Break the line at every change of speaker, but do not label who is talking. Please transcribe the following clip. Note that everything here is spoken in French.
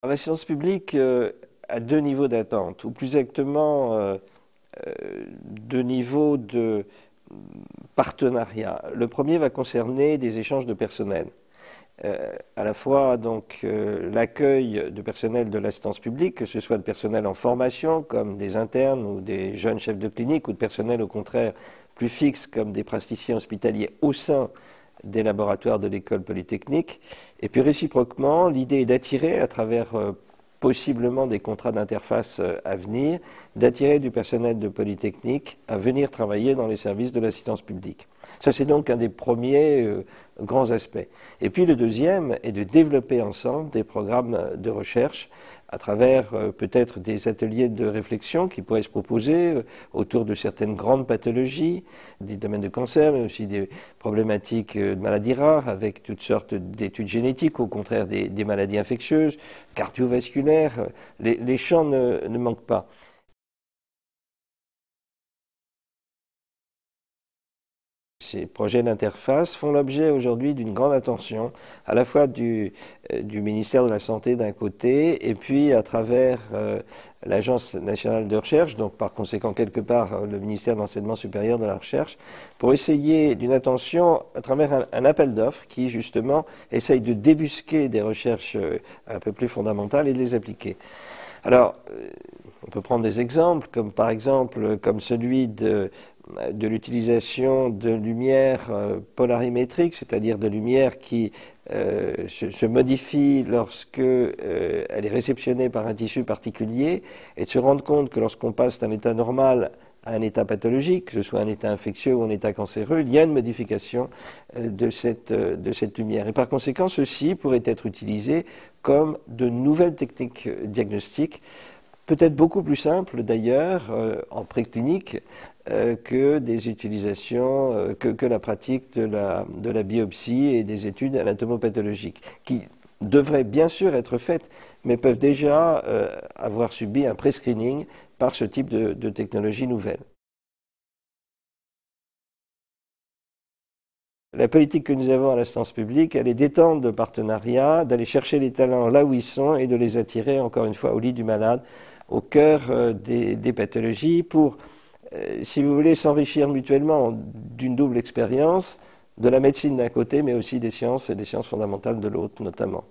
L'assistance publique a deux niveaux d'attente, ou plus exactement deux niveaux de partenariat. Le premier va concerner des échanges de personnel. À la fois donc l'accueil de personnel de l'assistance publique, que ce soit de personnel en formation comme des internes ou des jeunes chefs de clinique, ou de personnel au contraire plus fixe comme des praticiens hospitaliers au sein des laboratoires de l'école polytechnique. Et puis réciproquement, l'idée est d'attirer à travers possiblement des contrats d'interface à venir, d'attirer du personnel de Polytechnique à venir travailler dans les services de l'assistance publique. Ça, c'est donc un des premiers grands aspects. Et puis le deuxième est de développer ensemble des programmes de recherche à travers peut-être des ateliers de réflexion qui pourraient se proposer autour de certaines grandes pathologies, des domaines de cancer, mais aussi des problématiques de maladies rares, avec toutes sortes d'études génétiques, au contraire des maladies infectieuses, cardiovasculaires. Les champs ne manquent pas. Ces projets d'interface font l'objet aujourd'hui d'une grande attention, à la fois du ministère de la Santé d'un côté, et puis à travers l'Agence nationale de recherche, donc par conséquent quelque part le ministère de l'Enseignement supérieur de la Recherche, pour essayer d'une attention à travers un appel d'offres qui justement essaye de débusquer des recherches un peu plus fondamentales et de les appliquer. Alors, on peut prendre des exemples, comme par exemple comme celui de l'utilisation de lumière polarimétrique, c'est-à-dire de lumière qui se modifie lorsque elle est réceptionnée par un tissu particulier, et de se rendre compte que lorsqu'on passe d'un état normal à un état pathologique, que ce soit un état infectieux ou un état cancéreux, il y a une modification de cette lumière. Et par conséquent, ceci pourrait être utilisé comme de nouvelles techniques diagnostiques, peut-être beaucoup plus simples d'ailleurs en préclinique que des utilisations, que la pratique de la biopsie et des études anatomopathologiques, qui devraient bien sûr être faites, mais peuvent déjà avoir subi un pré-screening par ce type de technologie nouvelle. La politique que nous avons à l'assistance publique, elle est d'étendre le partenariat, d'aller chercher les talents là où ils sont et de les attirer, encore une fois, au lit du malade, au cœur des pathologies, pour, si vous voulez, s'enrichir mutuellement d'une double expérience, de la médecine d'un côté, mais aussi des sciences et des sciences fondamentales de l'autre, notamment.